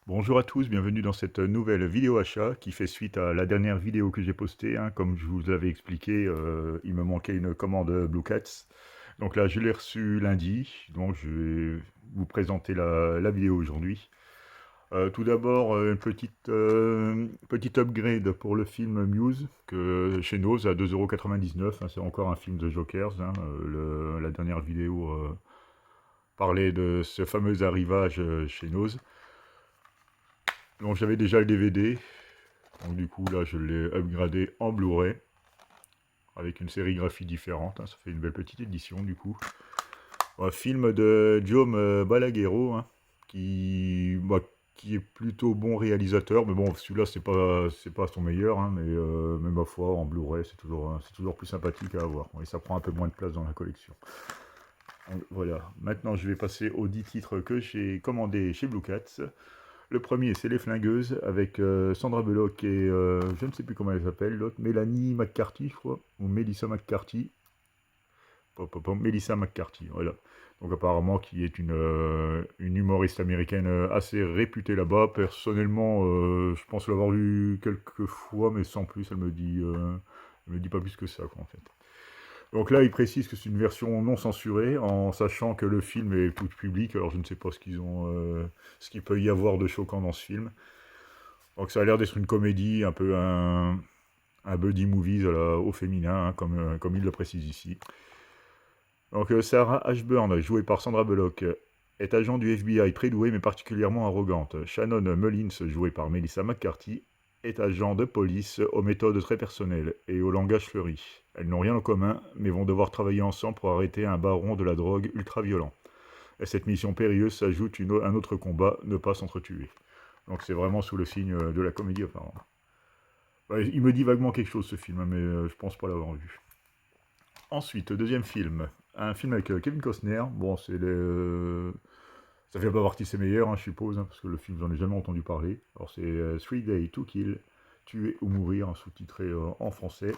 Bonjour à tous, bienvenue dans cette nouvelle vidéo achat qui fait suite à la dernière vidéo que j'ai postée, hein. Comme je vous avais expliqué, il me manquait une commande Blue Cats. Donc là, je l'ai reçue lundi, donc je vais vous présenter la vidéo aujourd'hui. Tout d'abord, une petite upgrade pour le film Muse, que chez Nose à 2,99 €, hein. C'est encore un film de Jokers, hein. La dernière vidéo parlait de ce fameux arrivage chez Nose. Donc j'avais déjà le DVD, donc du coup là je l'ai upgradé en Blu-ray avec une sérigraphie différente, hein. Ça fait une belle petite édition du coup. Un film de Jaume Balaguerro, hein, qui est plutôt bon réalisateur, mais bon celui-là c'est pas son meilleur, hein, mais ma foi en Blu-ray c'est toujours plus sympathique à avoir et ça prend un peu moins de place dans la collection. Donc, voilà, maintenant je vais passer aux 10 titres que j'ai commandés chez Blue Cats. Le premier, c'est Les Flingueuses, avec Sandra Bullock et je ne sais plus comment elle s'appelle, l'autre, Mélanie McCarthy, je crois, ou Melissa McCarthy. Melissa McCarthy, voilà. Donc apparemment, qui est une humoriste américaine assez réputée là-bas. Personnellement, je pense l'avoir vue quelques fois, mais sans plus, elle me dit pas plus que ça, quoi, en fait. Donc là, il précise que c'est une version non censurée, en sachant que le film est tout public. Alors je ne sais pas ce qu'il peut y avoir de choquant dans ce film. Donc ça a l'air d'être une comédie, un peu un buddy movies au féminin, hein, comme il le précise ici. Donc Sarah Ashburn, jouée par Sandra Bullock, est agent du FBI très douée mais particulièrement arrogante. Shannon Mullins, jouée par Melissa McCarthy, est agent de police aux méthodes très personnelles et au langage fleuri. Elles n'ont rien en commun, mais vont devoir travailler ensemble pour arrêter un baron de la drogue ultra-violent. À cette mission périlleuse s'ajoute un autre combat, ne pas s'entretuer. Donc c'est vraiment sous le signe de la comédie apparemment. Ouais, il me dit vaguement quelque chose ce film, hein, mais je pense pas l'avoir vu. Ensuite, deuxième film. Un film avec Kevin Costner. Bon, ça fait pas partie de ses meilleurs, hein, je suppose, hein, parce que le film, j'en ai jamais entendu parler. Alors c'est Three Day to Kill, Tuer ou Mourir, hein, sous-titré en français.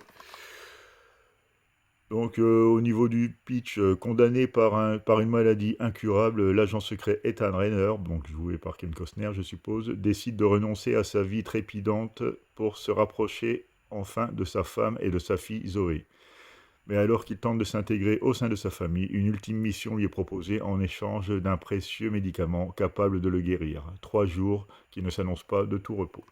Donc au niveau du pitch, condamné par une maladie incurable, l'agent secret Ethan Rainer, donc joué par Kevin Costner je suppose, décide de renoncer à sa vie trépidante pour se rapprocher enfin de sa femme et de sa fille Zoé. Mais alors qu'il tente de s'intégrer au sein de sa famille, une ultime mission lui est proposée en échange d'un précieux médicament capable de le guérir. 3 jours qui ne s'annoncent pas de tout repos.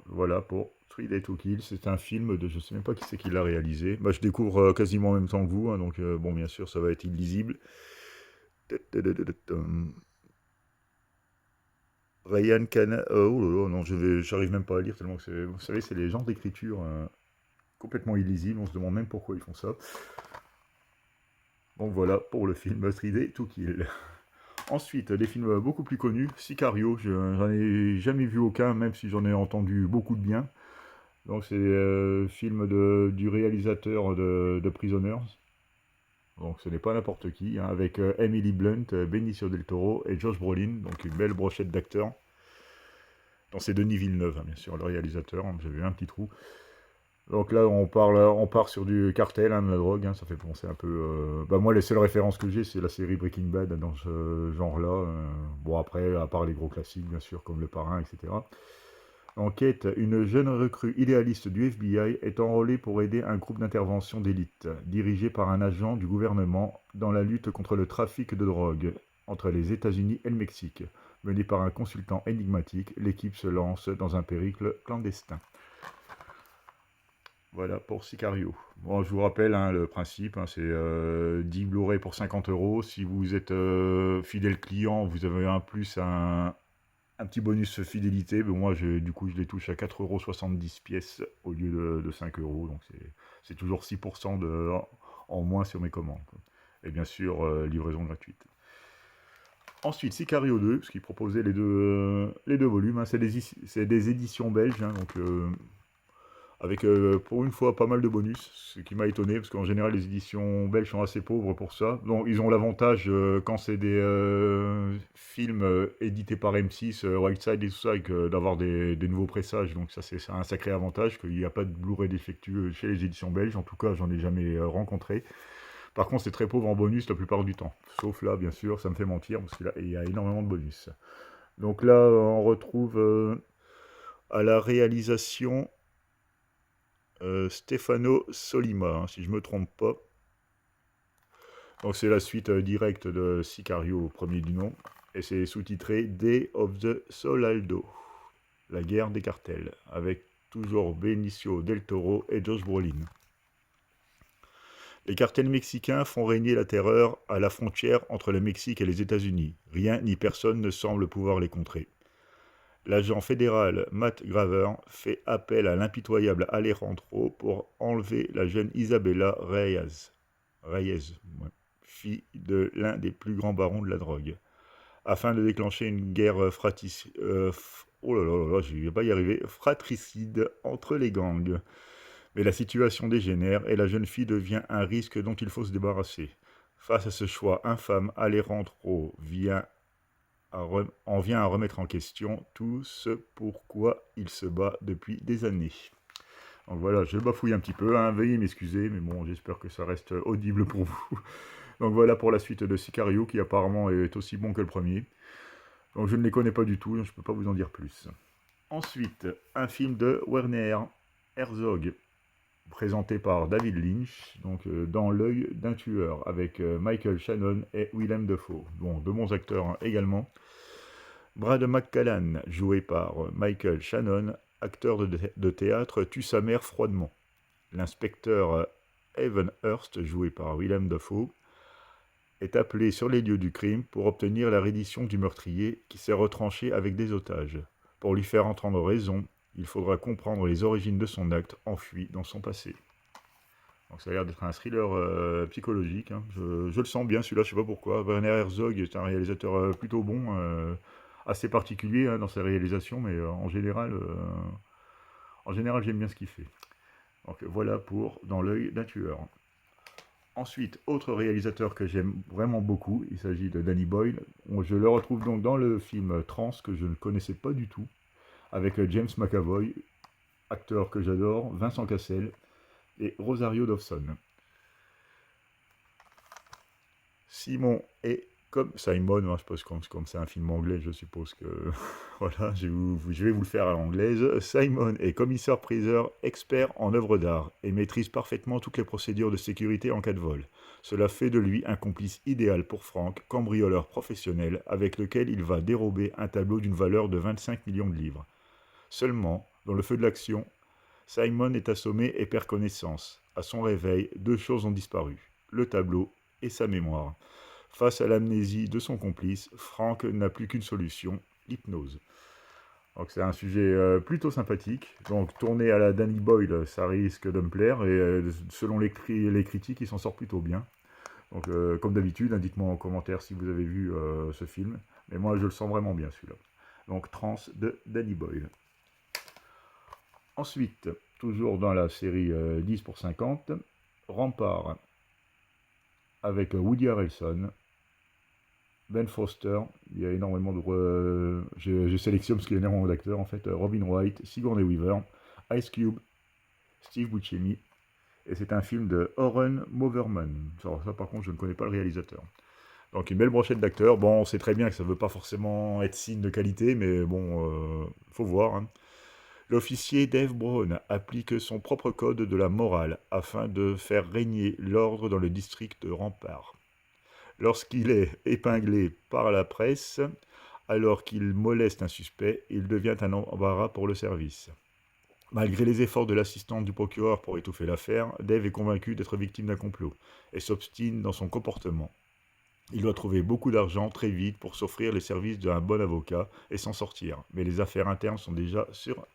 Voilà pour Three Day to Kill. C'est un film de, je ne sais même pas qui c'est qui l'a réalisé. Bah, je découvre quasiment en même temps que vous, hein, donc bon, bien sûr, ça va être illisible. Ryan Cana... oh là là, non, j'arrive même pas à lire tellement que c'est... Vous savez, c'est les genres d'écriture complètement illisibles. On se demande même pourquoi ils font ça. Donc voilà pour le film Three Day to Kill. Ensuite, des films beaucoup plus connus. Sicario, j'en ai jamais vu aucun, même si j'en ai entendu beaucoup de bien. Donc c'est film du réalisateur de Prisoners. Donc ce n'est pas n'importe qui, hein, avec Emily Blunt, Benicio del Toro et Josh Brolin, donc une belle brochette d'acteurs. Donc c'est Denis Villeneuve, hein, bien sûr, le réalisateur, hein, j'avais un petit trou. Donc là, on part sur du cartel, hein, de la drogue, hein, ça fait penser un peu... Bah moi, les seules références que j'ai, c'est la série Breaking Bad dans ce genre-là. Bon, après, à part les gros classiques, bien sûr, comme Le Parrain, etc. Enquête, une jeune recrue idéaliste du FBI est enrôlée pour aider un groupe d'intervention d'élite, dirigé par un agent du gouvernement dans la lutte contre le trafic de drogue entre les États-Unis et le Mexique. Menée par un consultant énigmatique, l'équipe se lance dans un périple clandestin. Voilà pour Sicario. Bon, je vous rappelle, hein, le principe, hein, c'est 10 Blu-ray pour 50 euros. Si vous êtes fidèle client, vous avez un plus un petit bonus fidélité. Mais moi, du coup, je les touche à 4,70 € pièces au lieu de 5 euros. Donc c'est toujours 6% en moins sur mes commandes, quoi. Et bien sûr, livraison gratuite. Ensuite, Sicario 2, parce qu'il proposait les deux volumes, hein, c'est des éditions belges, hein, donc avec pour une fois pas mal de bonus, ce qui m'a étonné, parce qu'en général les éditions belges sont assez pauvres pour ça. Donc ils ont l'avantage, quand c'est des films édités par M6, Wild Side et tout ça, d'avoir des nouveaux pressages, donc ça c'est un sacré avantage, qu'il n'y a pas de Blu-ray défectueux chez les éditions belges, en tout cas j'en ai jamais rencontré. Par contre c'est très pauvre en bonus la plupart du temps, sauf là bien sûr, ça me fait mentir, parce qu'il y a énormément de bonus. Donc là, on retrouve à la réalisation Stefano Solima, hein, si je ne me trompe pas. Donc c'est la suite directe de Sicario, au premier du nom, et c'est sous-titré Day of the Solaldo, la guerre des cartels, avec toujours Benicio del Toro et Josh Brolin. Les cartels mexicains font régner la terreur à la frontière entre le Mexique et les États-Unis. Rien ni personne ne semble pouvoir les contrer. L'agent fédéral Matt Graver fait appel à l'impitoyable Alejandro pour enlever la jeune Isabella Reyes, ouais, fille de l'un des plus grands barons de la drogue, afin de déclencher une guerre je vais pas y arriver, fratricide entre les gangs. Mais la situation dégénère et la jeune fille devient un risque dont il faut se débarrasser. Face à ce choix infâme, Alejandro en vient à remettre en question tout ce pourquoi il se bat depuis des années. Donc voilà, je bafouille un petit peu, hein, veuillez m'excuser, mais bon, j'espère que ça reste audible pour vous. Donc voilà pour la suite de Sicario, qui apparemment est aussi bon que le premier. Donc je ne les connais pas du tout, donc je ne peux pas vous en dire plus. Ensuite, un film de Werner Herzog, présenté par David Lynch, donc Dans l'œil d'un tueur, avec Michael Shannon et Willem Dafoe. Bon, de bons acteurs hein, également. Brad McCallan, joué par Michael Shannon, acteur de théâtre, tue sa mère froidement. L'inspecteur Evan Hurst, joué par Willem Dafoe, est appelé sur les lieux du crime pour obtenir la reddition du meurtrier qui s'est retranché avec des otages. Pour lui faire entendre raison, il faudra comprendre les origines de son acte enfui dans son passé. Donc ça a l'air d'être un thriller psychologique, hein. Je le sens bien celui-là, je ne sais pas pourquoi. Werner Herzog est un réalisateur plutôt bon, assez particulier hein, dans ses réalisations, mais en général j'aime bien ce qu'il fait. Donc voilà pour Dans l'œil d'un tueur. Ensuite, autre réalisateur que j'aime vraiment beaucoup, il s'agit de Danny Boyle. Je le retrouve donc dans le film Trans, que je ne connaissais pas du tout, avec James McAvoy, acteur que j'adore, Vincent Cassel et Rosario Dawson. Simon et comme Simon, moi, je suppose comme c'est un film anglais, je suppose que voilà, je vais vous le faire à l'anglaise. Simon est commissaire-priseur, expert en œuvres d'art et maîtrise parfaitement toutes les procédures de sécurité en cas de vol. Cela fait de lui un complice idéal pour Frank, cambrioleur professionnel avec lequel il va dérober un tableau d'une valeur de 25 millions de livres. Seulement, dans le feu de l'action, Simon est assommé et perd connaissance. À son réveil, deux choses ont disparu, le tableau et sa mémoire. Face à l'amnésie de son complice, Frank n'a plus qu'une solution, l'hypnose. Donc c'est un sujet plutôt sympathique. Donc tourné à la Danny Boyle, ça risque de me plaire. Et selon les critiques, il s'en sort plutôt bien. Donc comme d'habitude, dites-moi en commentaire si vous avez vu ce film. Mais moi je le sens vraiment bien celui-là. Donc Trans de Danny Boyle. Ensuite, toujours dans la série 10 pour 50, Rempart avec Woody Harrelson, Ben Foster, il y a énormément de... je sélectionne parce qu'il y a énormément d'acteurs en fait. Robin Wright, Sigourney Weaver, Ice Cube, Steve Buscemi. Et c'est un film de Oren Moverman. Ça par contre je ne connais pas le réalisateur. Donc une belle brochette d'acteurs. Bon, on sait très bien que ça ne veut pas forcément être signe de qualité, mais bon, faut voir. Hein. L'officier Dave Brown applique son propre code de la morale afin de faire régner l'ordre dans le district de Rempart. Lorsqu'il est épinglé par la presse, alors qu'il moleste un suspect, il devient un embarras pour le service. Malgré les efforts de l'assistante du procureur pour étouffer l'affaire, Dave est convaincu d'être victime d'un complot et s'obstine dans son comportement. Il doit trouver beaucoup d'argent très vite pour s'offrir les services d'un bon avocat et s'en sortir, mais les affaires internes sont déjà sur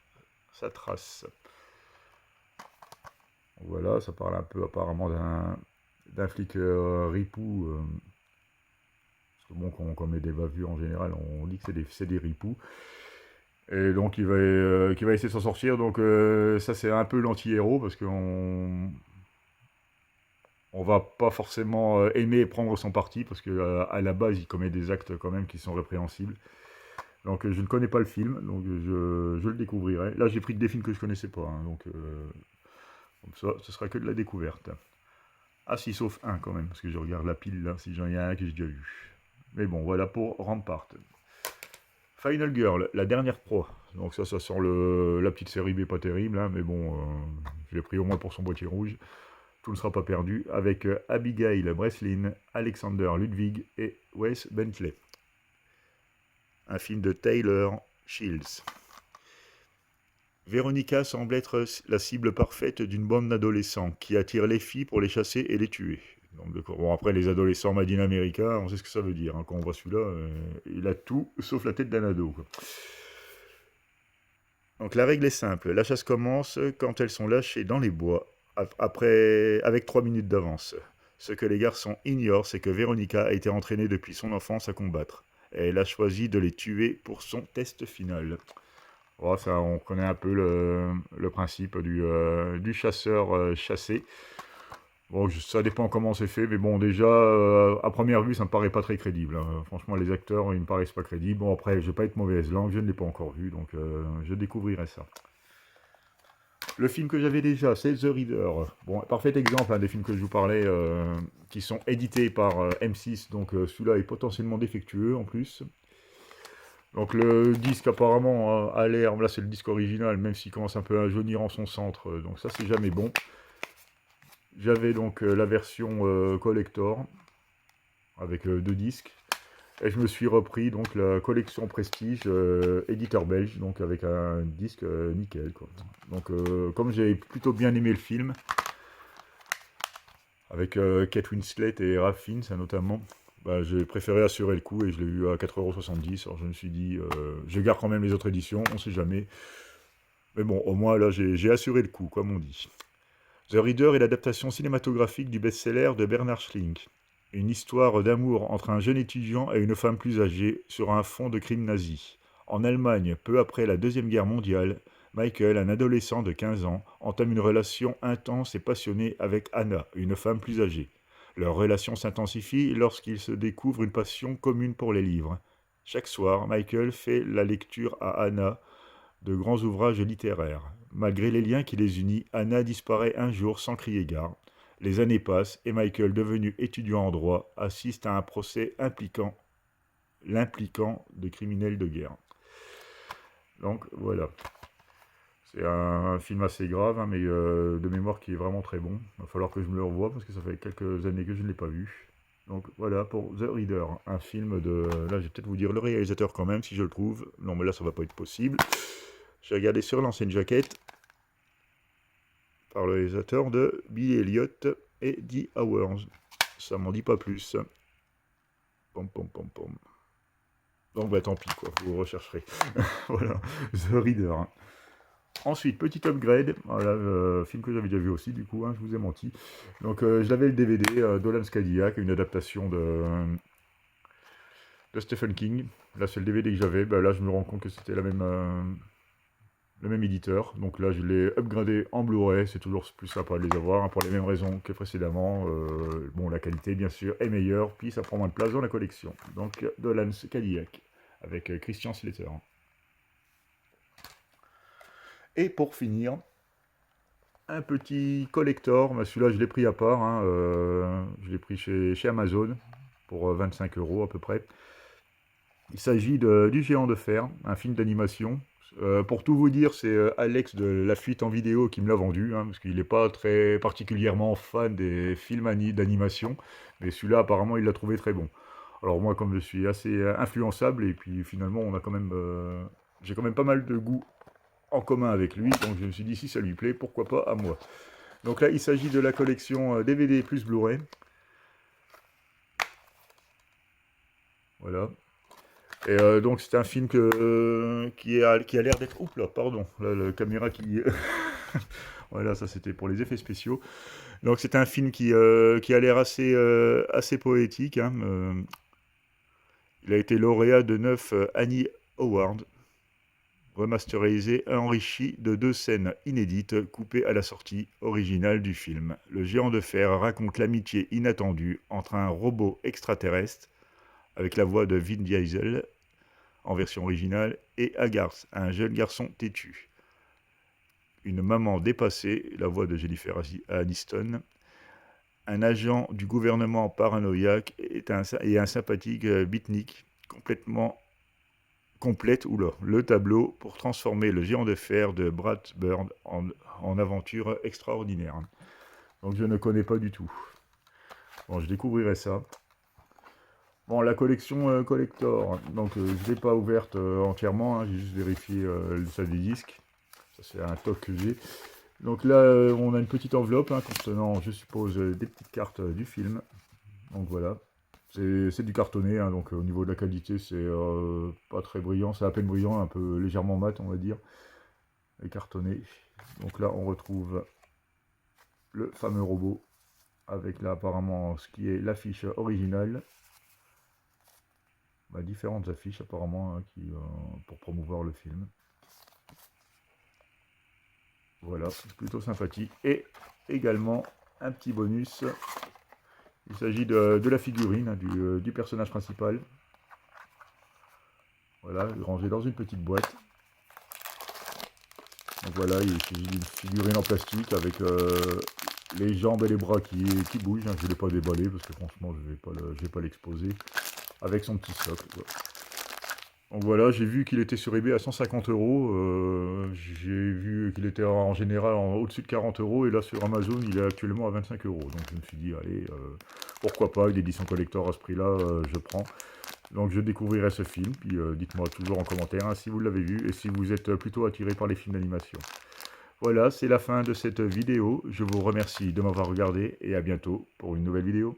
sa trace. Voilà, ça parle un peu apparemment d'un flic ripou. Parce que bon, comme les débats vus en général, on dit que c'est des ripoux. Et donc qui va essayer de s'en sortir. Donc ça c'est un peu l'anti-héros parce qu'on va pas forcément aimer prendre son parti parce que à la base il commet des actes quand même qui sont répréhensibles. Donc je ne connais pas le film, donc je le découvrirai. Là j'ai pris des films que je connaissais pas, hein, donc comme ça ce sera que de la découverte. Ah si, sauf un quand même, parce que je regarde la pile là, si j'en ai un que j'ai déjà vu. Mais bon, voilà pour Rampart. Final Girl, la dernière pro. Donc ça sent la petite série B pas terrible, hein, mais bon, je l'ai pris au moins pour son boîtier rouge. Tout ne sera pas perdu, avec Abigail Breslin, Alexander Ludwig et Wes Bentley. Un film de Taylor Shields. Véronica semble être la cible parfaite d'une bande d'adolescents qui attire les filles pour les chasser et les tuer. Donc, bon, après, les adolescents made in America, on sait ce que ça veut dire. Hein. Quand on voit celui-là, il a tout sauf la tête d'un ado. Quoi. Donc la règle est simple. La chasse commence quand elles sont lâchées dans les bois, avec 3 minutes d'avance. Ce que les garçons ignorent, c'est que Véronica a été entraînée depuis son enfance à combattre. Et elle a choisi de les tuer pour son test final. Bon, ça, on connaît un peu le principe du chasseur chassé. Bon, ça dépend comment c'est fait, mais bon, déjà, à première vue, ça me paraît pas très crédible. Hein. Franchement, les acteurs, ils me paraissent pas crédibles. Bon, après, je vais pas être mauvaise langue, je ne l'ai pas encore vu, donc je découvrirai ça. Le film que j'avais déjà, c'est The Reader. Bon, parfait exemple des films que je vous parlais, qui sont édités par M6, donc celui-là est potentiellement défectueux en plus. Donc le disque apparemment a l'air, là c'est le disque original, même s'il commence un peu à jaunir en son centre, donc ça c'est jamais bon. J'avais donc la version collector, avec 2 disques, et je me suis repris donc la collection Prestige, éditeur belge, donc avec un disque nickel. Quoi. Donc comme j'ai plutôt bien aimé le film, avec Kate Winslet et Ralph Fiennes notamment, bah, j'ai préféré assurer le coup et je l'ai eu à 4,70 €. Alors je me suis dit, je garde quand même les autres éditions, on sait jamais. Mais bon, au moins là, j'ai assuré le coup, comme on dit. The Reader est l'adaptation cinématographique du best-seller de Bernard Schlink. Une histoire d'amour entre un jeune étudiant et une femme plus âgée sur un fond de crime nazi. En Allemagne, peu après la Deuxième Guerre mondiale, Michael, un adolescent de 15 ans, entame une relation intense et passionnée avec Anna, une femme plus âgée. Leur relation s'intensifie lorsqu'ils se découvrent une passion commune pour les livres. Chaque soir, Michael fait la lecture à Anna de grands ouvrages littéraires. Malgré les liens qui les unissent, Anna disparaît un jour sans crier gare. Les années passent et Michael, devenu étudiant en droit, assiste à un procès l'impliquant de criminels de guerre. Donc voilà. C'est un film assez grave, hein, mais de mémoire qui est vraiment très bon. Il va falloir que je me le revoie parce que ça fait quelques années que je ne l'ai pas vu. Donc voilà pour The Reader, un film de... Là, je vais peut-être vous dire le réalisateur quand même, si je le trouve. Non, mais là, ça va pas être possible. J'ai regardé sur l'ancienne jaquette par le réalisateur de Billy Elliot et The Hours. Ça m'en dit pas plus. Pom pom pom pom. Donc bah tant pis quoi, vous rechercherez. Voilà, The Reader. Ensuite, petit upgrade, voilà, film que j'avais déjà vu aussi du coup, hein, je vous ai menti. Donc j'avais le DVD Dolan Cadillac, une adaptation de Stephen King. Là c'est le DVD que j'avais, bah, là je me rends compte que c'était le même éditeur. Donc là je l'ai upgradé en Blu-ray, c'est toujours plus sympa de les avoir, hein, pour les mêmes raisons que précédemment. Bon, la qualité bien sûr est meilleure, puis ça prend moins de place dans la collection. Donc Dolan Cadillac, avec Christian Slater. Et pour finir, un petit collector, bah, celui-là je l'ai pris à part, hein, je l'ai pris chez Amazon pour 25 € à peu près. Il s'agit du Géant de Fer, un film d'animation. Pour tout vous dire, c'est Alex de La Fuite en vidéo qui me l'a vendu, hein, parce qu'il n'est pas très particulièrement fan des films d'animation, mais celui-là apparemment il l'a trouvé très bon. Alors moi comme je suis assez influençable, et puis finalement on a quand même, j'ai quand même pas mal de goût en commun avec lui, donc je me suis dit si ça lui plaît, pourquoi pas à moi. Donc là il s'agit de la collection DVD plus Blu-ray. Voilà. Et donc c'est un film qui a l'air d'être... Oups là, pardon, là, la caméra qui... Voilà, ça c'était pour les effets spéciaux. Donc c'est un film qui a l'air assez poétique. Hein. Il a été lauréat de 9 Annie Awards, remasterisé et enrichi de 2 scènes inédites coupées à la sortie originale du film. Le Géant de Fer raconte l'amitié inattendue entre un robot extraterrestre, avec la voix de Vin Diesel en version originale, et Agarth, un jeune garçon têtu. Une maman dépassée, la voix de Jennifer Aniston, un agent du gouvernement paranoïaque et un sympathique beatnik complètement complète oula, le tableau pour transformer le géant de fer de Brad Bird en aventure extraordinaire. Donc je ne connais pas du tout. Bon, je découvrirai ça. Bon, la collection collector, donc je ne l'ai pas ouverte entièrement, hein, j'ai juste vérifié ça des disques. Ça c'est un toc que j'ai. Donc là, on a une petite enveloppe hein, contenant, je suppose, des petites cartes du film. Donc voilà, c'est du cartonné, hein, donc au niveau de la qualité, c'est pas très brillant, c'est à peine brillant, un peu légèrement mat, on va dire, et cartonné. Donc là, on retrouve le fameux robot, avec là apparemment ce qui est l'affiche originale. Bah, différentes affiches apparemment hein, pour promouvoir le film. Voilà, plutôt sympathique. Et également un petit bonus. Il s'agit de la figurine hein, du personnage principal. Voilà, rangé dans une petite boîte. Donc voilà, il s'agit d'une figurine en plastique avec les jambes et les bras qui bougent. Hein. Je ne l'ai pas déballé parce que franchement, je ne vais pas l'exposer. Avec son petit socle. Quoi. Donc voilà, j'ai vu qu'il était sur eBay à 150 euros. J'ai vu qu'il était en général au-dessus de 40 euros. Et là, sur Amazon, il est actuellement à 25 euros. Donc je me suis dit, allez, pourquoi pas, une édition collector à ce prix-là, je prends. Donc je découvrirai ce film. Puis dites-moi toujours en commentaire hein, si vous l'avez vu et si vous êtes plutôt attiré par les films d'animation. Voilà, c'est la fin de cette vidéo. Je vous remercie de m'avoir regardé et à bientôt pour une nouvelle vidéo.